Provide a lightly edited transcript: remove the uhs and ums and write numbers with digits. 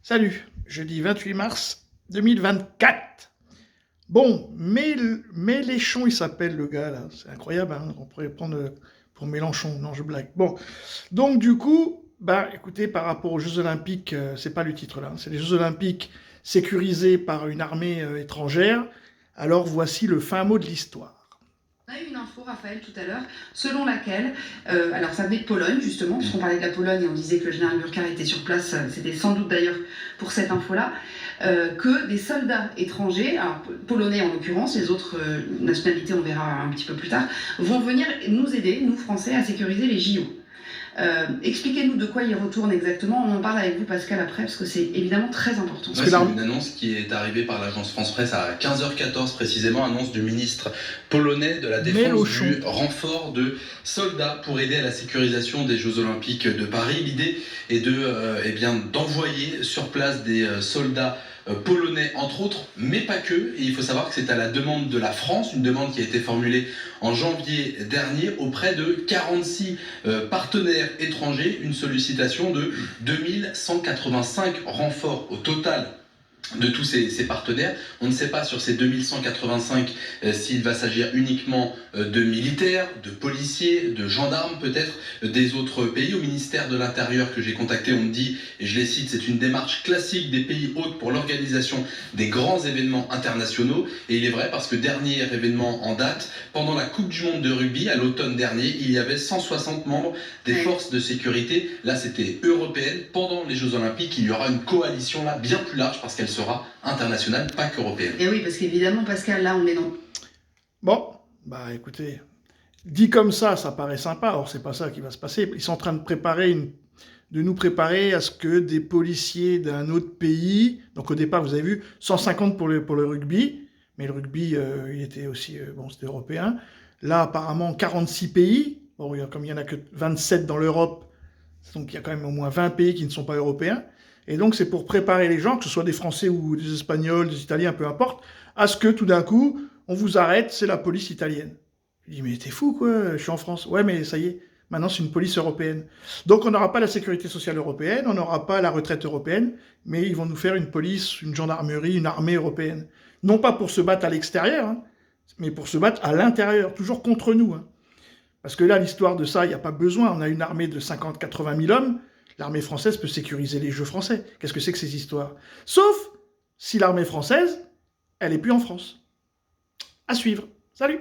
Salut, jeudi 28 mars 2024. Bon, Mélenchon, il s'appelle le gars là, c'est incroyable, hein, on pourrait prendre pour Mélenchon, non je blague. Bon, donc du coup, bah écoutez, par rapport aux Jeux Olympiques, c'est pas le titre là, c'est les Jeux Olympiques sécurisés par une armée étrangère, alors voici le fin mot de l'histoire. On a eu une info, Raphaël, tout à l'heure, selon laquelle, alors ça venait de Pologne, justement, puisqu'on parlait de la Pologne et on disait que le général Burkhardt était sur place, c'était sans doute d'ailleurs pour cette info-là, que des soldats étrangers, alors polonais en l'occurrence, les autres nationalités on verra un petit peu plus tard, vont venir nous aider, nous Français, à sécuriser les JO. Expliquez-nous de quoi il retourne exactement. On en parle avec vous, Pascal, après, parce que c'est évidemment très important. C'est une annonce qui est arrivée par l'agence France-Presse à 15h14 précisément, annonce du ministre polonais de la Défense du renfort de soldats pour aider à la sécurisation des Jeux Olympiques de Paris. L'idée est d'envoyer sur place des soldats polonais entre autres, mais pas que. Et il faut savoir que c'est à la demande de la France, une demande qui a été formulée en janvier dernier auprès de 46 partenaires étrangers, une sollicitation de 2185 renforts au total de tous ces partenaires. On ne sait pas sur ces 2185 s'il va s'agir uniquement de militaires, de policiers, de gendarmes peut-être des autres pays. Au ministère de l'Intérieur que j'ai contacté, on me dit, et je les cite, c'est une démarche classique des pays hôtes pour l'organisation des grands événements internationaux. Et il est vrai parce que dernier événement en date, pendant la Coupe du Monde de rugby à l'automne dernier, il y avait 160 membres des forces de sécurité. Là, c'était européenne. Pendant les Jeux Olympiques, il y aura une coalition là bien plus large parce qu'elle sera internationale, pas qu'européenne. Et oui, parce qu'évidemment, Pascal, là, on est dans... Bon, bah écoutez, dit comme ça paraît sympa, or c'est pas ça qui va se passer. Ils sont en train de nous préparer à ce que des policiers d'un autre pays, donc au départ, vous avez vu, 150 pour le rugby, mais le rugby, il était aussi, bon, c'était européen. Là, apparemment, 46 pays, bon, comme il n'y en a que 27 dans l'Europe, donc il y a quand même au moins 20 pays qui ne sont pas européens. Et donc c'est pour préparer les gens, que ce soit des Français ou des Espagnols, des Italiens, peu importe, à ce que tout d'un coup, on vous arrête, c'est la police italienne. Je dis, mais t'es fou quoi, je suis en France. Ouais, mais ça y est, maintenant c'est une police européenne. Donc on n'aura pas la sécurité sociale européenne, on n'aura pas la retraite européenne, mais ils vont nous faire une police, une gendarmerie, une armée européenne. Non pas pour se battre à l'extérieur, hein, mais pour se battre à l'intérieur, toujours contre nous. Hein. Parce que là, l'histoire de ça, il n'y a pas besoin. On a une armée de 50-80 000 hommes. L'armée française peut sécuriser les Jeux français. Qu'est-ce que c'est que ces histoires? Sauf si l'armée française, elle n'est plus en France. À suivre. Salut!